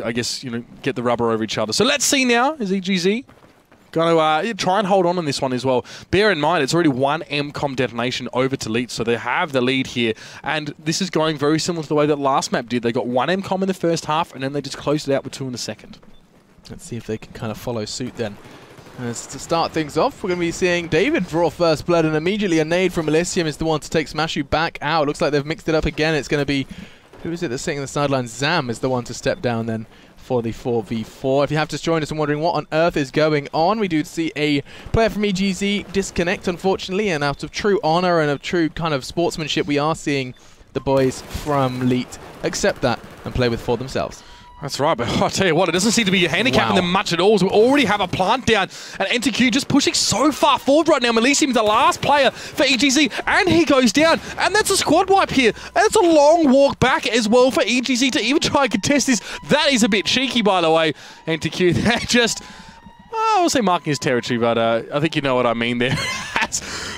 I guess, you know, get the rubber over each other. So let's see now, is EGZ going to try and hold on this one as well. Bear in mind, it's already one MCOM detonation over to Leet, so they have the lead here. And this is going very similar to the way that last map did. They got one MCOM in the first half, and then they just closed it out with 2 in the second. Let's see if they can kind of follow suit then. As to start things off, we're going to be seeing David draw first blood, and immediately a nade from Elysium is the one to take Smashu back out. Looks like they've mixed it up again. It's going to be... Who is it that's sitting on the sideline? Zam is the one to step down then for the 4v4. If you have just joined us and wondering what on earth is going on, we do see a player from EGZ disconnect, unfortunately, and out of true honor and of true kind of sportsmanship, we are seeing the boys from Leet accept that and play with 4 themselves. That's right, but I'll tell you what, it doesn't seem to be handicapping them much at all. So we already have a plant down, and NTQ just pushing so far forward right now. Melisium is the last player for EGZ, and he goes down, and that's a squad wipe here. And it's a long walk back as well for EGZ to even try and contest this. That is a bit cheeky, by the way. NTQ, they're just... I will say marking his territory, but I think you know what I mean there.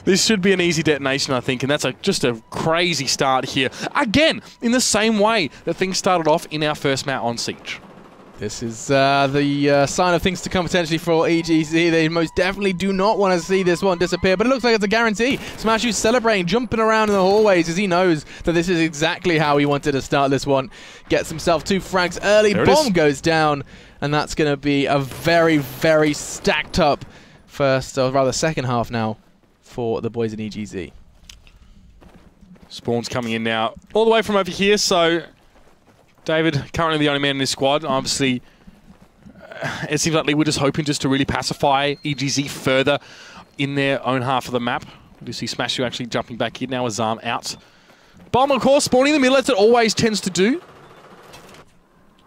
This should be an easy detonation, I think, and that's just a crazy start here. Again, in the same way that things started off in our first map on Siege. This is the sign of things to come potentially for EGZ. They most definitely do not want to see this one disappear, but it looks like it's a guarantee. Smashu's celebrating, jumping around in the hallways as he knows that this is exactly how he wanted to start this one. Gets himself 2 frags early, bomb goes down, and that's going to be a very, very stacked up first, or rather second half now for the boys in EGZ. Spawn's coming in now all the way from over here, so... David, currently the only man in this squad. Obviously, it seems like we're just hoping just to really pacify EGZ further in their own half of the map. We do see Smashu actually jumping back in now with Zarm out. Bomb, of course, spawning in the middle, as it always tends to do.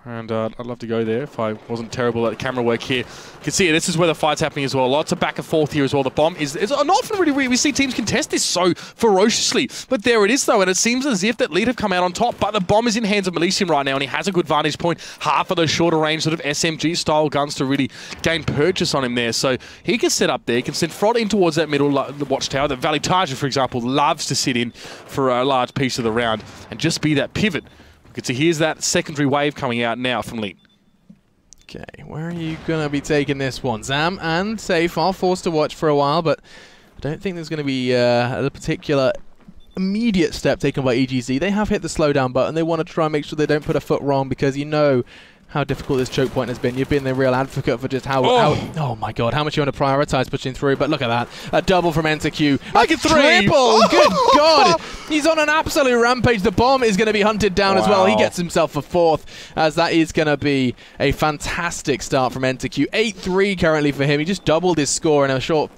And I'd love to go there if I wasn't terrible at camera work here. You can see this is where the fight's happening as well. Lots of back and forth here as well. The bomb is not often really we see teams contest this so ferociously. But there it is though, and it seems as if that Lead have come out on top. But the bomb is in hands of Melisium right now, and he has a good vantage point. Half of those shorter range sort of SMG style guns to really gain purchase on him there. So he can set up there, can send Front in towards that middle the watchtower. That Valley Tarja, for example, loves to sit in for a large piece of the round and just be that pivot. So here's that secondary wave coming out now from Leet. Okay, where are you going to be taking this one? Zam and Safe are forced to watch for a while, but I don't think there's going to be a particular immediate step taken by EGZ. They have hit the slowdown button. They want to try and make sure they don't put a foot wrong, because you know how difficult this choke point has been. You've been the real advocate for just how oh my god, how much you want to prioritize pushing through. But look at that, a double from NTQ, like a triple. Good god, he's on an absolute rampage. The bomb is going to be hunted down as well. He gets himself a 4th, as that is going to be a fantastic start from NTQ. 8-3 currently for him. He just doubled his score in a short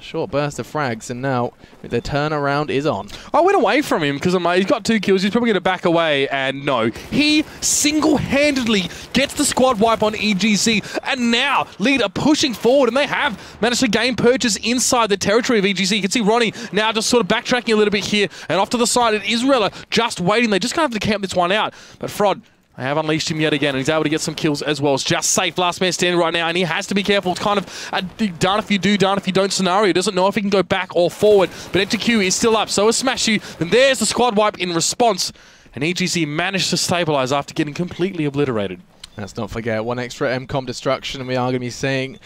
Short burst of frags, and now the turnaround is on. I went away from him because he's got 2 kills. He's probably going to back away, and no. He single-handedly gets the squad wipe on EGZ, and now Lead are pushing forward, and they have managed to gain purchase inside the territory of EGZ. You can see Ronnie now just sort of backtracking a little bit here, and off to the side, it is Rella just waiting. They just kind of have to camp this one out, but Frod, they have unleashed him yet again, and he's able to get some kills as well. It's just safe, last man standing right now, and he has to be careful. It's kind of a done if you do, done if you don't scenario. He doesn't know if he can go back or forward, but NTQ is still up, so is Smashu, and there's the squad wipe in response, and EGZ managed to stabilize after getting completely obliterated. Let's not forget, 1 extra MCOM destruction, and we are going to be saying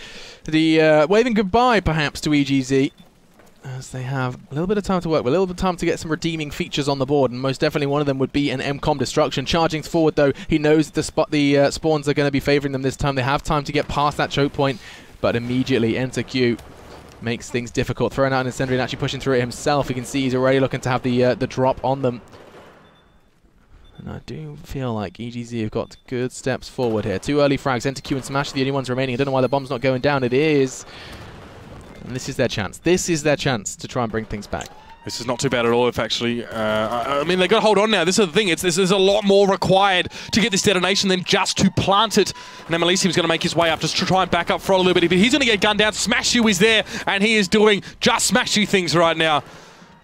the waving goodbye, perhaps, to EGZ, as they have a little bit of time to work with, a little bit of time to get some redeeming features on the board, and most definitely one of them would be an MCOM destruction. Charging forward, though, he knows the spawns are going to be favouring them this time. They have time to get past that choke point, but immediately NTQ makes things difficult. Throwing out an incendiary and actually pushing through it himself. You can see he's already looking to have the drop on them. And I do feel like EGZ have got good steps forward here. 2 early frags, NTQ and Smash are the only ones remaining. I don't know why the bomb's not going down. It is. And this is their chance. This is their chance to try and bring things back. This is not too bad at all, if actually... I mean, they've got to hold on now. This is the thing. There's a lot more required to get this detonation than just to plant it. And then Elysium's going to make his way up just to try and back up Frod a little bit. But he's going to get gunned down. Smashu is there, and he is doing just Smashu things right now.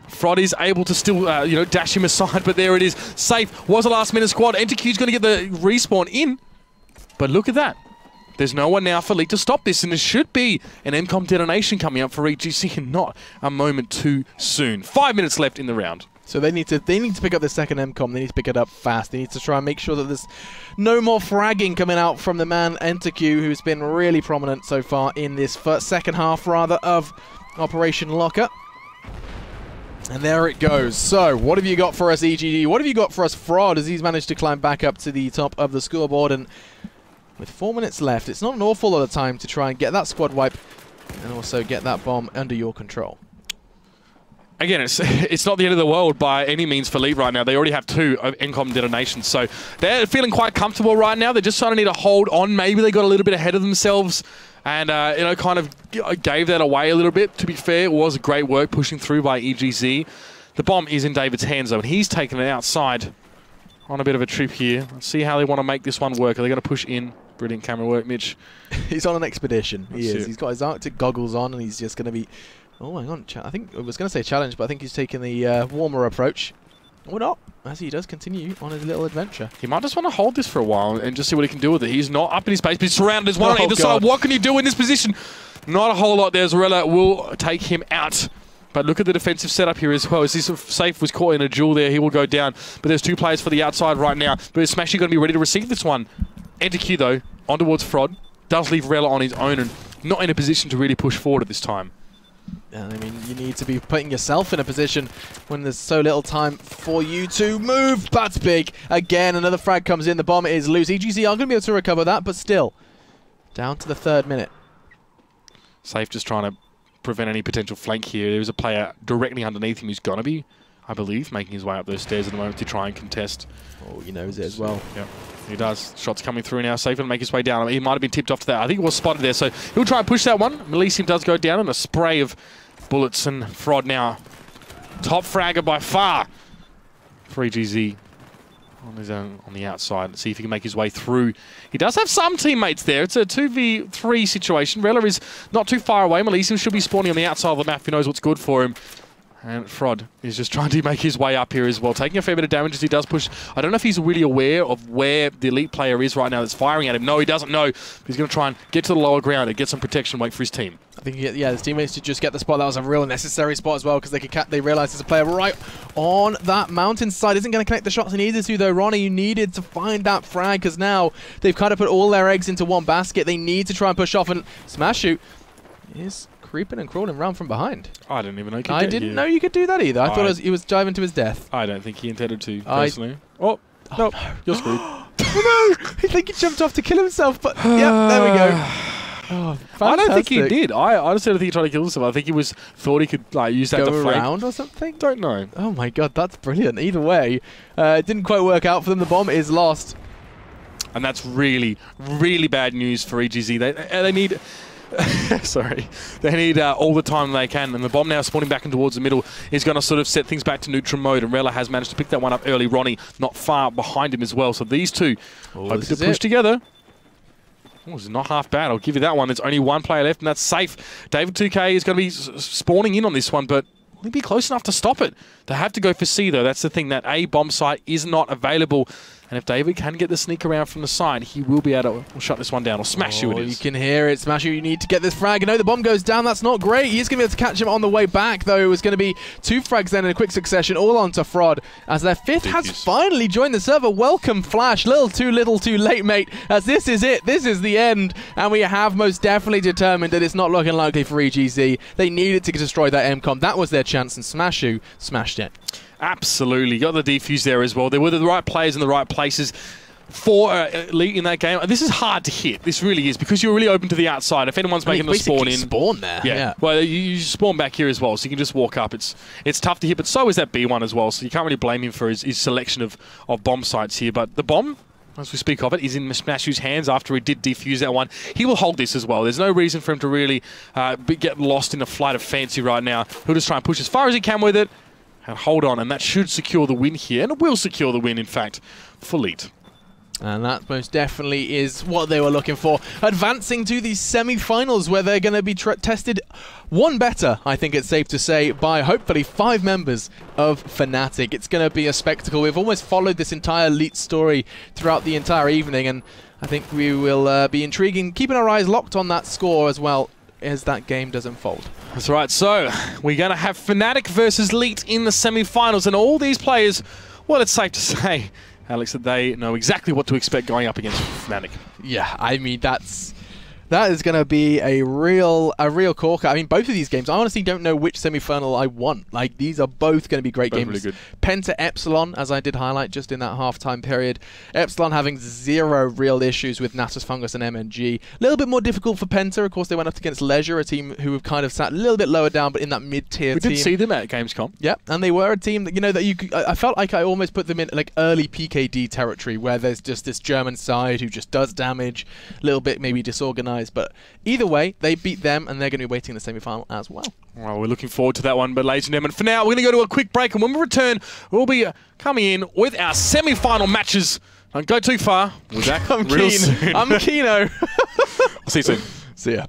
Frod is able to still, dash him aside, but there it is. Safe was a last-minute squad. NTQ's going to get the respawn in. But look at that. There's no one now for League to stop this, and there should be an MCOM detonation coming up for EGZ, and not a moment too soon. 5 minutes left in the round. So they need to pick up the second MCOM. They need to pick it up fast. They need to try and make sure that there's no more fragging coming out from the man NTQ, who's been really prominent so far in this second half, rather, of Operation Locker. And there it goes. So, what have you got for us, EGD? What have you got for us, Frod, as he's managed to climb back up to the top of the scoreboard? And with 4 minutes left, it's not an awful lot of time to try and get that squad wipe and also get that bomb under your control. Again, it's not the end of the world by any means for Lead right now. They already have 2 MCOM detonations, so they're feeling quite comfortable right now. They're just trying to need to hold on. Maybe they got a little bit ahead of themselves and kind of gave that away a little bit. To be fair, it was great work pushing through by EGZ. The bomb is in David's hands, though, and he's taken it outside on a bit of a trip here. Let's see how they want to make this one work. Are they going to push in? Brilliant camera work, Mitch. He's on an expedition. He is. He's got his Arctic goggles on, and he's just going to be... Oh, hang on. I think I was going to say challenge, but I think he's taking the warmer approach. Or not, as he does continue on his little adventure. He might just want to hold this for a while and just see what he can do with it. He's not up in his base, but he's surrounded. There's one on either side. What can he do in this position? Not a whole lot there. Zorella will take him out. But look at the defensive setup here as well. As this Safe was caught in a duel there, he will go down. But there's 2 players for the outside right now. But is Smashy going to be ready to receive this one? NTQ, though, on towards Frod. Does leave Rella on his own and not in a position to really push forward at this time. And I mean, you need to be putting yourself in a position when there's so little time for you to move. That's big. Again, another frag comes in. The bomb is loose. EGZ are going to be able to recover that, but still, down to the 3rd minute. Safe just trying to prevent any potential flank here. There's a player directly underneath him who's going to be, I believe, making his way up those stairs at the moment to try and contest. Oh, he knows it as well. Yeah, he does. Shots coming through now. Safe to make his way down. I mean, he might have been tipped off to that. I think he was spotted there, so he'll try and push that one. Elysium does go down in a spray of bullets, and Frod now top fragger by far for EGZ on his own on the outside. Let's see if he can make his way through. He does have some teammates there. It's a 2v3 situation. Rella is not too far away. Elysium should be spawning on the outside of the map. Who knows what's good for him. And Frod is just trying to make his way up here as well, taking a fair bit of damage as he does push. I don't know if he's really aware of where the elite player is right now that's firing at him. No, he doesn't know. He's going to try and get to the lower ground and get some protection, wait for his team. I think, yeah, his teammates should just get the spot. That was a real necessary spot as well, because they realised there's a player right on that mountainside. Isn't going to connect the shots he needed to, though. Ronnie, you needed to find that frag, because now they've kind of put all their eggs into one basket. They need to try and push off, and Smash Shoot is creeping and crawling around from behind. I didn't even know you could I didn't know you could do that either. I thought he was diving to his death. I don't think he intended to, personally. Oh, no, you're screwed. Oh, no! I think he jumped off to kill himself, but yeah, there we go. Oh, I don't think he did. I honestly don't think he tried to kill himself. I think he thought he could use that to go around or something? Don't know. Oh my god, that's brilliant. Either way, it didn't quite work out for them. The bomb is lost. And that's really, really bad news for EGZ. They need... Sorry. They need all the time they can, and the bomb now spawning back in towards the middle is going to sort of set things back to neutral mode, and Rella has managed to pick that one up early. Ronnie not far behind him as well, so these two hoping to push together. Oh, this is not half bad, I'll give you that one. There's only one player left, and that's safe. David 2K is going to be spawning in on this one, but will he be close enough to stop it? They have to go for C, though. That's the thing, that A bomb site is not available. And if David can get the sneak around from the side, he will be able to shut this one down, or smash you it is. You can hear it. Smash you need to get this frag. No, the bomb goes down. That's not great. He's going to be able to catch him on the way back, though. It was going to be 2 frags then in a quick succession, all onto Frod, as their 5th has finally joined the server. Welcome, Flash. Little too late, mate, as this is it. This is the end. And we have most definitely determined that it's not looking likely for EGZ. They needed to destroy that MCOM. That was their chance, and Smashu smashed it. Absolutely. Got the defuse there as well. They were the right players in the right places for Elite in that game. This is hard to hit. This really is, because you're really open to the outside. If anyone's making the spawn in, spawn there. Yeah. Well, you spawn back here as well, so you can just walk up. It's tough to hit, but so is that B1 as well. So you can't really blame him for his selection of bomb sites here. But the bomb, as we speak of it, is in Smashu's hands after he did defuse that one. He will hold this as well. There's no reason for him to really get lost in a flight of fancy right now. He'll just try and push as far as he can with it and hold on, and that should secure the win here, and it will secure the win, in fact, for Elite. And that most definitely is what they were looking for. Advancing to the semi-finals, where they're going to be tested one better, I think it's safe to say, by hopefully 5 members of Fnatic. It's going to be a spectacle. We've almost followed this entire Elite story throughout the entire evening, and I think we will be intriguing, keeping our eyes locked on that score as well as that game does unfold. That's right. So we're going to have Fnatic versus Elite in the semi-finals, and all these players, well, it's safe to say, Alex, that they know exactly what to expect going up against Fnatic. Yeah, I mean, that is going to be a real corker. I mean, both of these games, I honestly don't know which semi-final I want. Like, these are both going to be great games. Really good. Penta Epsilon, as I did highlight just in that half-time period. Epsilon having 0 real issues with Nasus Fungus and MNG. A little bit more difficult for Penta. Of course, they went up against Leisure, a team who have kind of sat a little bit lower down, but in that mid-tier team. We did see them at Gamescom. Yeah, and they were a team that, you know, that you could, I felt like I almost put them in like early PKD territory, where there's just this German side who just does damage, a little bit maybe disorganized, but either way, they beat them, and they're going to be waiting in the semi-final as well. Well, we're looking forward to that one, but ladies and gentlemen, for now, we're going to go to a quick break, and when we return, we'll be coming in with our semi-final matches. Don't go too far. We're back real soon. I'm Kino. I'll see you soon. See ya.